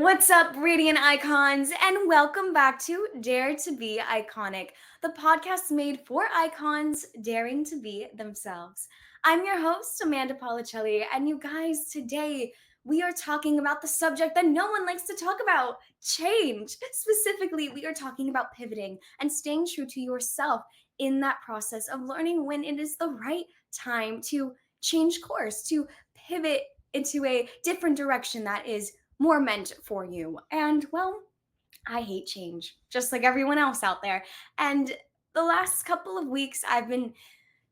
What's up, Radiant Icons, and welcome back to Dare to Be Iconic, the podcast made for icons daring to be themselves. I'm your host, Amanda Policelli, and you guys, today we are talking about the subject that no one likes to talk about, change. Specifically, we are talking about pivoting and staying true to yourself in that process of learning when it is the right time to change course, to pivot into a different direction that is more meant for you. And well, I hate change, just like everyone else out there. And the last couple of weeks, I've been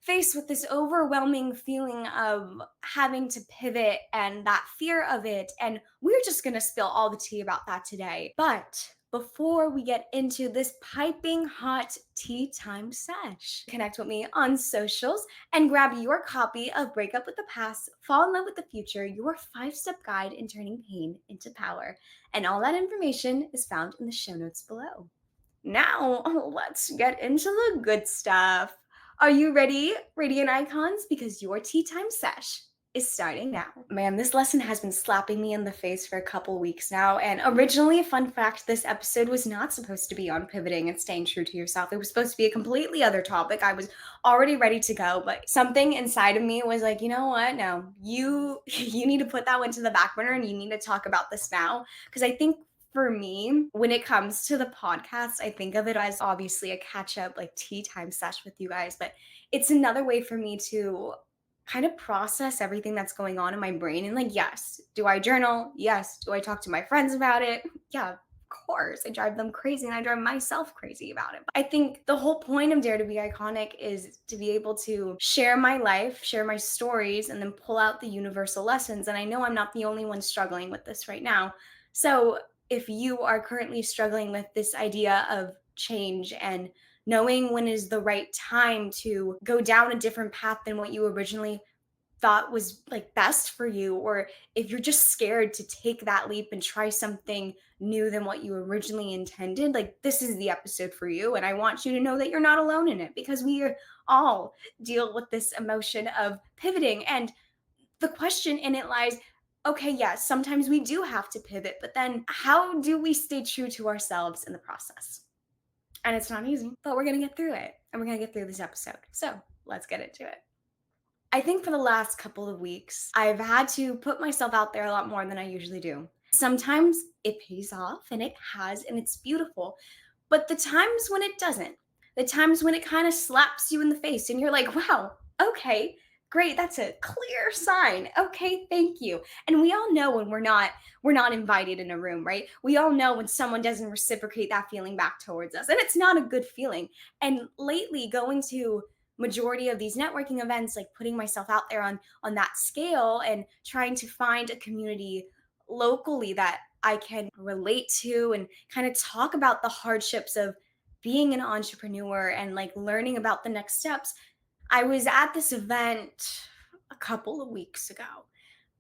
faced with this overwhelming feeling of having to pivot and that fear of it. And we're just going to spill all the tea about that today. But before we get into this piping hot tea time sesh, connect with me on socials and grab your copy of Break Up with the Past, Fall in Love with the Future, your 5-step guide in turning pain into power. And all that information is found in the show notes below. Now, let's get into the good stuff. Are you ready, Radiant Icons? Because your tea time sesh is starting now. Man, this lesson has been slapping me in the face for a couple weeks now. And originally, fun fact, this episode was not supposed to be on pivoting and staying true to yourself. It was supposed to be a completely other topic. I was already ready to go, but something inside of me was like, you know what? No, you need to put that one to the back burner and you need to talk about this now. Because I think for me, when it comes to the podcast, I think of it as obviously a catch up, like tea time sesh with you guys, but it's another way for me to kind of process everything that's going on in my brain. And like, yes, do I journal? Yes. Do I talk to my friends about it? Yeah, of course. I drive them crazy and I drive myself crazy about it. But I think the whole point of Dare to Be Iconic is to be able to share my life, share my stories, and then pull out the universal lessons. And I know I'm not the only one struggling with this right now. So if you are currently struggling with this idea of change and knowing when is the right time to go down a different path than what you originally thought was like best for you, or if you're just scared to take that leap and try something new than what you originally intended, like this is the episode for you. And I want you to know that you're not alone in it, because we all deal with this emotion of pivoting. And the question in it lies, okay, yes, sometimes we do have to pivot, but then how do we stay true to ourselves in the process? And it's not easy, but we're going to get through it. And we're going to get through this episode. So let's get into it. I think for the last couple of weeks, I've had to put myself out there a lot more than I usually do. Sometimes it pays off, and it has, and it's beautiful. But the times when it doesn't, the times when it kind of slaps you in the face and you're like, wow, okay, great, that's a clear sign. Okay, thank you. And we all know when we're not invited in a room, right? We all know when someone doesn't reciprocate that feeling back towards us, and it's not a good feeling. And lately, going to majority of these networking events, like putting myself out there on that scale and trying to find a community locally that I can relate to and kind of talk about the hardships of being an entrepreneur and like learning about the next steps. I was at this event a couple of weeks ago,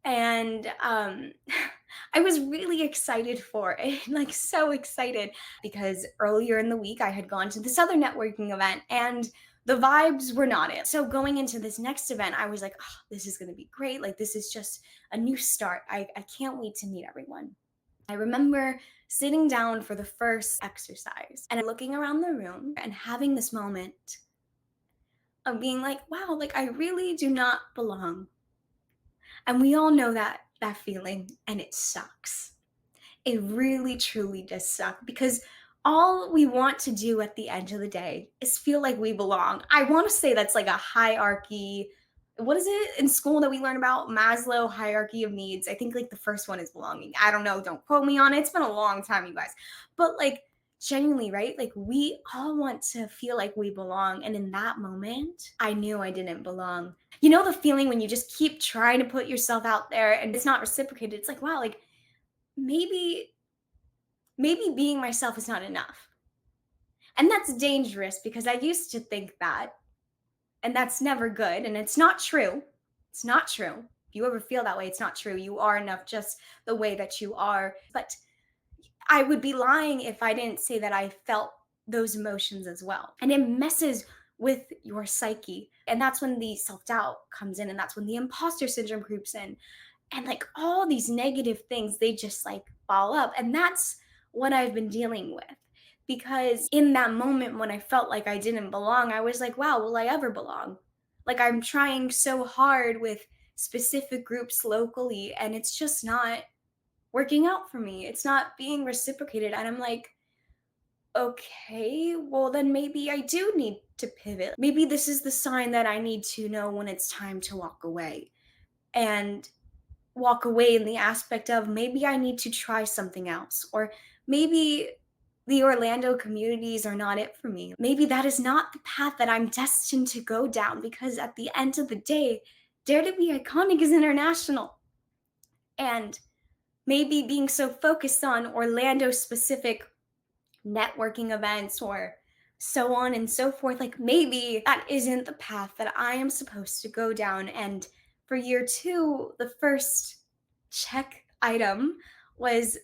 and I was really excited for it, like so excited, because earlier in the week I had gone to this other networking event and the vibes were not it. So going into this next event, I was like, oh, this is going to be great. Like, this is just a new start. I can't wait to meet everyone. I remember sitting down for the first exercise and looking around the room and having this moment of being like, wow, like I really do not belong. And we all know that feeling, and it sucks. It really truly does suck, because all we want to do at the end of the day is feel like we belong. I want to say that's like a hierarchy. What is it in school that we learn about? Maslow hierarchy of needs. I think like the first one is belonging. I don't know. Don't quote me on it. It's been a long time, you guys. But like genuinely, right? Like we all want to feel like we belong. And in that moment, I knew I didn't belong. You know, the feeling when you just keep trying to put yourself out there and it's not reciprocated. It's like, wow, like maybe being myself is not enough. And that's dangerous, because I used to think that, and that's never good. And it's not true. It's not true. If you ever feel that way, it's not true. You are enough just the way that you are. But I would be lying if I didn't say that I felt those emotions as well. And it messes with your psyche. And that's when the self-doubt comes in, and that's when the imposter syndrome creeps in. And like all these negative things, they just like fall up. And that's what I've been dealing with. Because in that moment when I felt like I didn't belong, I was like, wow, will I ever belong? Like I'm trying so hard with specific groups locally, and it's just not working out for me. It's not being reciprocated. And I'm like, okay, well, then maybe I do need to pivot. Maybe this is the sign that I need to know when it's time to walk away. And walk away in the aspect of maybe I need to try something else, or maybe the Orlando communities are not it for me. Maybe that is not the path that I'm destined to go down, because at the end of the day, Dare to Be Iconic is international. And maybe being so focused on Orlando specific networking events or so on and so forth, like maybe that isn't the path that I am supposed to go down. And for year two, the first check item was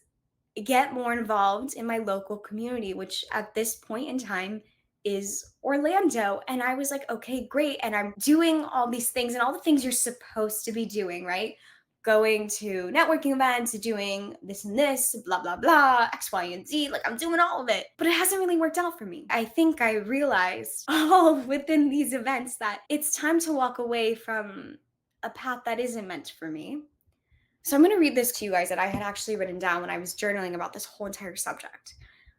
get more involved in my local community, which at this point in time is Orlando. And I was like, okay, great. And I'm doing all these things and all the things you're supposed to be doing, right? Going to networking events, doing this and this, blah, blah, blah, X, Y, and Z. Like I'm doing all of it, but it hasn't really worked out for me. I think I realized all within these events that it's time to walk away from a path that isn't meant for me. So I'm going to read this to you guys that I had actually written down when I was journaling about this whole entire subject.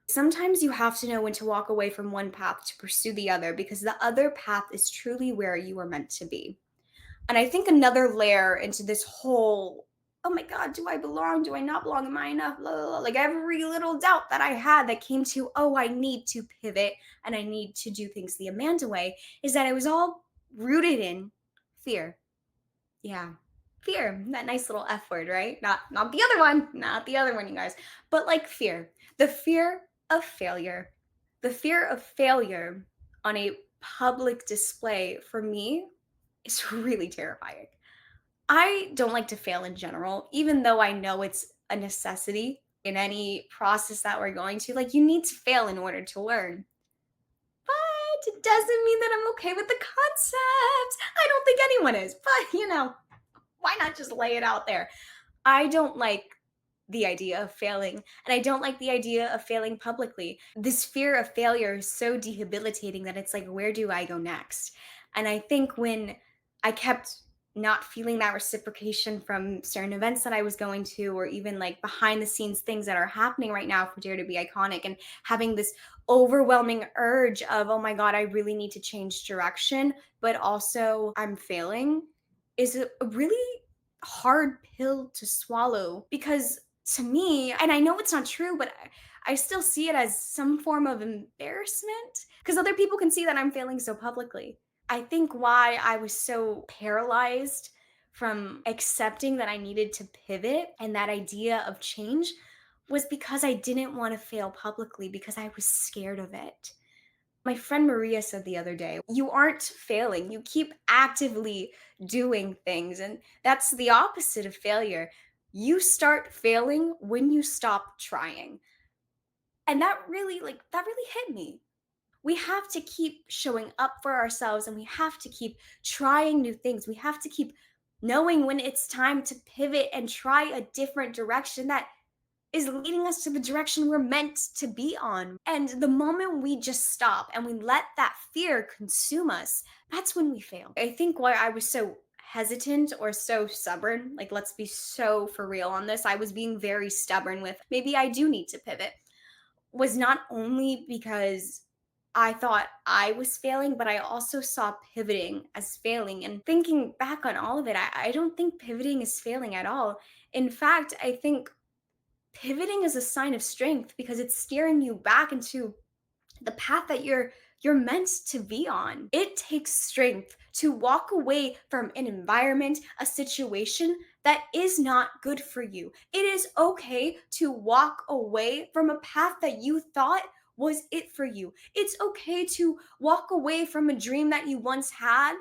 Sometimes you have to know when to walk away from one path to pursue the other, because the other path is truly where you are meant to be. And I think another layer into this whole, oh my God, do I belong? Do I not belong? Am I enough? Blah, blah, blah. Like every little doubt that I had that came to, oh, I need to pivot and I need to do things the Amanda way, is that it was all rooted in fear. Yeah. Fear, that nice little F word, right? Not the other one, not the other one, you guys. But like fear. The fear of failure. The fear of failure on a public display for me is really terrifying. I don't like to fail in general, even though I know it's a necessity in any process that we're going to. Like you need to fail in order to learn. But it doesn't mean that I'm okay with the concept. I don't think anyone is, but why not just lay it out there? I don't like the idea of failing, and I don't like the idea of failing publicly. This fear of failure is so debilitating that it's like, where do I go next? And I think when I kept not feeling that reciprocation from certain events that I was going to, or even like behind the scenes things that are happening right now for Dare to Be Iconic, and having this overwhelming urge of, oh my God, I really need to change direction, but also I'm failing, is a really hard pill to swallow. Because to me, and I know it's not true, but I still see it as some form of embarrassment because other people can see that I'm failing so publicly. I think why I was so paralyzed from accepting that I needed to pivot and that idea of change was because I didn't want to fail publicly, because I was scared of it. My friend Maria said the other day, you aren't failing. You keep actively doing things. And that's the opposite of failure. You start failing when you stop trying. And that really hit me. We have to keep showing up for ourselves, and we have to keep trying new things. We have to keep knowing when it's time to pivot and try a different direction that is leading us to the direction we're meant to be on. And the moment we just stop and we let that fear consume us, that's when we fail. I think why I was so hesitant or so stubborn, like let's be so for real on this, I was being very stubborn with maybe I do need to pivot, was not only because I thought I was failing, but I also saw pivoting as failing. And thinking back on all of it, I don't think pivoting is failing at all. In fact, I think pivoting is a sign of strength, because it's steering you back into the path that you're meant to be on. It takes strength to walk away from an environment, a situation that is not good for you. It is okay to walk away from a path that you thought was it for you. It's okay to walk away from a dream that you once had,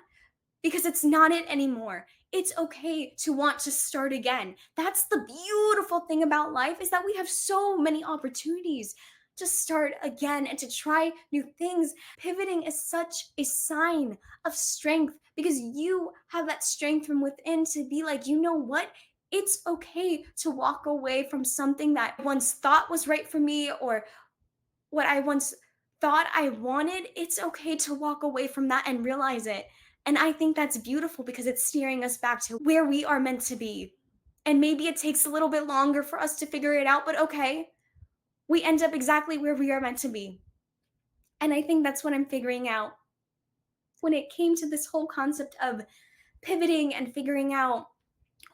because it's not it anymore. It's okay to want to start again. That's the beautiful thing about life, is that we have so many opportunities to start again and to try new things. Pivoting is such a sign of strength, because you have that strength from within to be like, you know what? It's okay to walk away from something that I once thought was right for me or what I once thought I wanted. It's okay to walk away from that and realize it. And I think that's beautiful because it's steering us back to where we are meant to be. And maybe it takes a little bit longer for us to figure it out, but okay, we end up exactly where we are meant to be. And I think that's what I'm figuring out when it came to this whole concept of pivoting and figuring out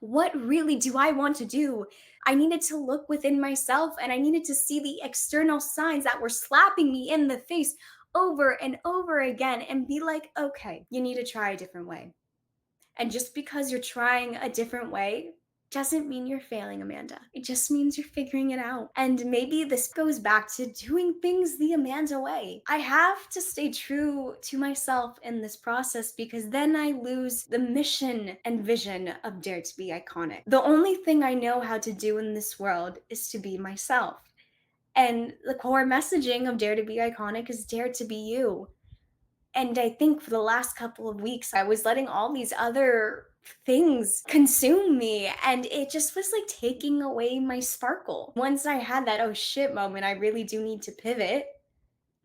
what really do I want to do? I needed to look within myself and I needed to see the external signs that were slapping me in the face over and over again and be like, okay, you need to try a different way. And just because you're trying a different way doesn't mean you're failing, Amanda. It just means you're figuring it out. And maybe this goes back to doing things the Amanda way. I have to stay true to myself in this process because then I lose the mission and vision of Dare to Be Iconic. The only thing I know how to do in this world is to be myself. And the core messaging of Dare to Be Iconic is Dare to Be You. And I think for the last couple of weeks, I was letting all these other things consume me, and it just was like taking away my sparkle. Once I had that oh shit moment, I really do need to pivot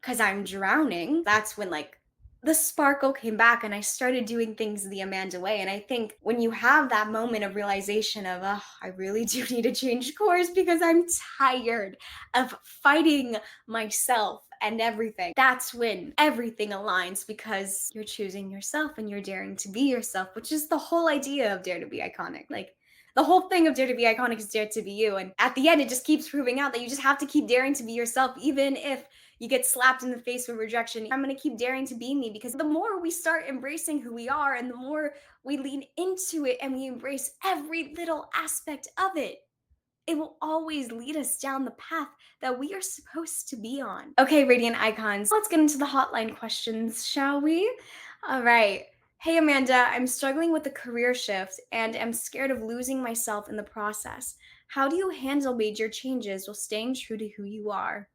because I'm drowning. That's when like the sparkle came back and I started doing things the Amanda way. And I think when you have that moment of realization of, oh, I really do need to change course because I'm tired of fighting myself and everything, that's when everything aligns because you're choosing yourself and you're daring to be yourself, which is the whole idea of Dare to Be Iconic. Like, the whole thing of Dare to Be Iconic is Dare to Be You. And at the end, it just keeps proving out that you just have to keep daring to be yourself, even if you get slapped in the face with rejection. I'm going to keep daring to be me because the more we start embracing who we are and the more we lean into it and we embrace every little aspect of it, it will always lead us down the path that we are supposed to be on. Okay, Radiant Icons, let's get into the hotline questions, shall we? All right. Hey, Amanda, I'm struggling with a career shift and am scared of losing myself in the process. How do you handle major changes while staying true to who you are?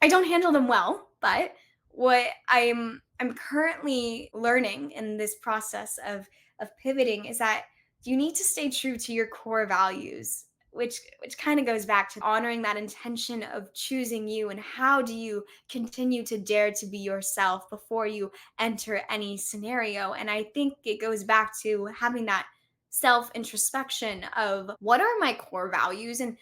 I don't handle them well, but what I'm currently learning in this process of pivoting is that you need to stay true to your core values, which kind of goes back to honoring that intention of choosing you and how do you continue to dare to be yourself before you enter any scenario. And I think it goes back to having that self introspection of what are my core values and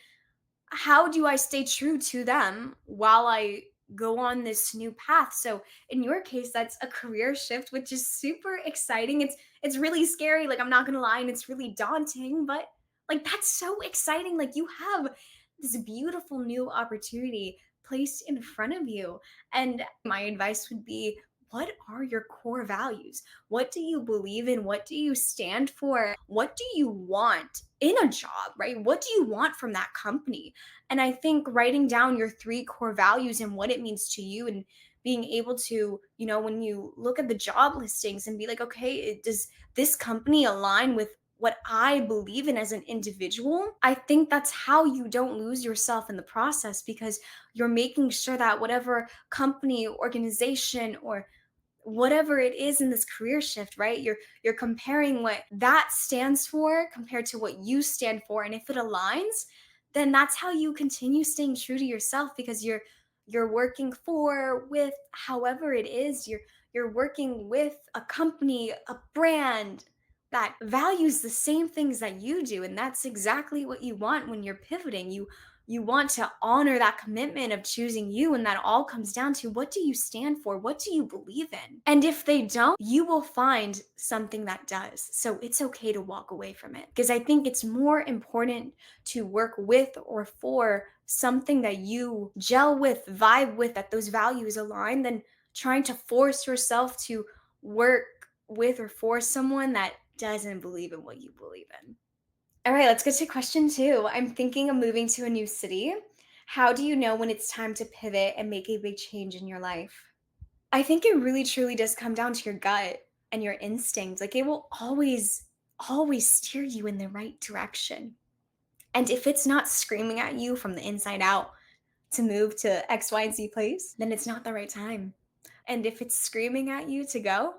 how do I stay true to them while I go on this new path? So in your case, that's a career shift, which is super exciting. It's really scary. Like I'm not gonna lie, and it's really daunting, but like that's so exciting. Like you have this beautiful new opportunity placed in front of you. And my advice would be what are your core values? What do you believe in? What do you stand for? What do you want in a job, right? What do you want from that company? And I think writing down your three core values and what it means to you and being able to, when you look at the job listings and be like, okay, does this company align with what I believe in as an individual? I think that's how you don't lose yourself in the process because you're making sure that whatever company, organization, or whatever it is in this career shift, right? You're comparing what that stands for compared to what you stand for, and if it aligns, then that's how you continue staying true to yourself because you're working for with however it is you're working with a company, a brand that values the same things that you do, and that's exactly what you want when you're pivoting. You want to honor that commitment of choosing you, and that all comes down to what do you stand for? What do you believe in? And if they don't, you will find something that does. So it's okay to walk away from it because I think it's more important to work with or for something that you gel with, vibe with, that those values align, than trying to force yourself to work with or for someone that doesn't believe in what you believe in. All right, let's get to question two. I'm thinking of moving to a new city. How do you know when it's time to pivot and make a big change in your life? I think it really truly does come down to your gut and your instinct. Like it will always steer you in the right direction. And if it's not screaming at you from the inside out to move to X, Y, and Z place, then it's not the right time. And if it's screaming at you to go,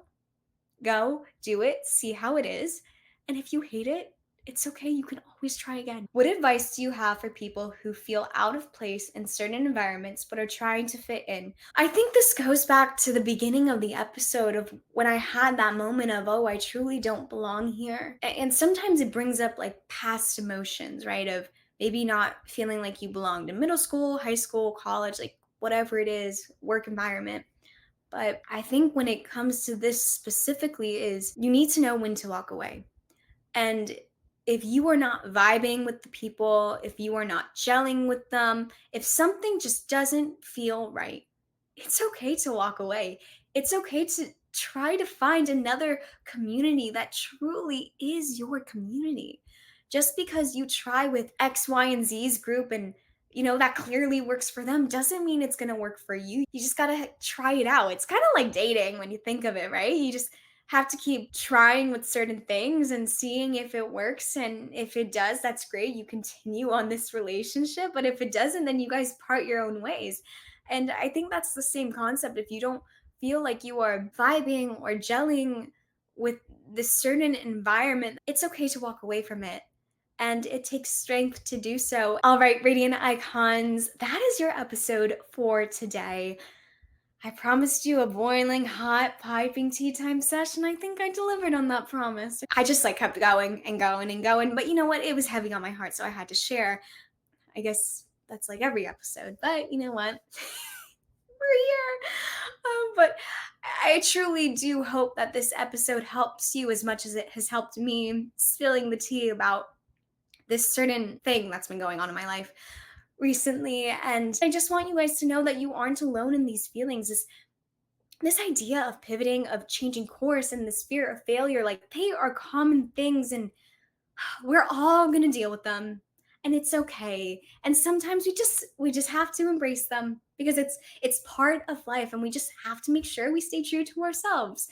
do it, see how it is. And if you hate it, It's okay, you can always try again. What advice do you have for people who feel out of place in certain environments but are trying to fit in? I think this goes back to the beginning of the episode of when I had that moment of, oh, I truly don't belong here. And sometimes it brings up like past emotions, right? Of maybe not feeling like you belonged in middle school, high school, college, like whatever it is, work environment. But I think when it comes to this specifically is you need to know when to walk away. And if you are not vibing with the people, if you are not gelling with them, if something just doesn't feel right, it's okay to walk away. It's okay to try to find another community that truly is your community. Just because you try with X, Y, and Z's group and that clearly works for them doesn't mean it's going to work for you. You just got to try it out. It's kind of like dating when you think of it, right? You just have to keep trying with certain things and seeing if it works. And if it does, that's great. You continue on this relationship. But if it doesn't, then you guys part your own ways. And I think that's the same concept. If you don't feel like you are vibing or gelling with this certain environment, it's okay to walk away from it. And it takes strength to do so. All right, Radiant Icons, that is your episode for today. I promised you a boiling hot piping tea time session. I think I delivered on that promise. I just like kept going and going and going, but you know what? It was heavy on my heart, so I had to share. I guess that's like every episode, but you know what? We're here. But I truly do hope that this episode helps you as much as it has helped me spilling the tea about this certain thing that's been going on in my life recently. And I just want you guys to know that you aren't alone in these feelings. This idea of pivoting, of changing course, and this fear of failure, like they are common things, and we're all gonna deal with them, and it's okay. And sometimes we just have to embrace them because it's part of life, and we just have to make sure we stay true to ourselves.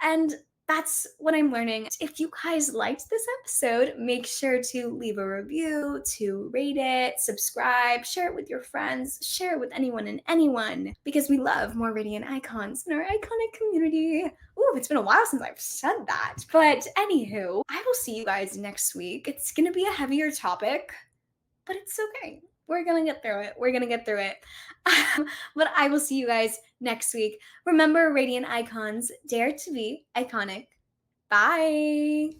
And that's what I'm learning. If you guys liked this episode, make sure to leave a review, to rate it, subscribe, share it with your friends, share it with anyone and anyone, because we love more radiant icons in our iconic community. Ooh, it's been a while since I've said that. But anywho, I will see you guys next week. It's gonna be a heavier topic, but it's okay. We're gonna get through it. We're gonna get through it. But I will see you guys next week. Remember, Radiant Icons, dare to be iconic. Bye.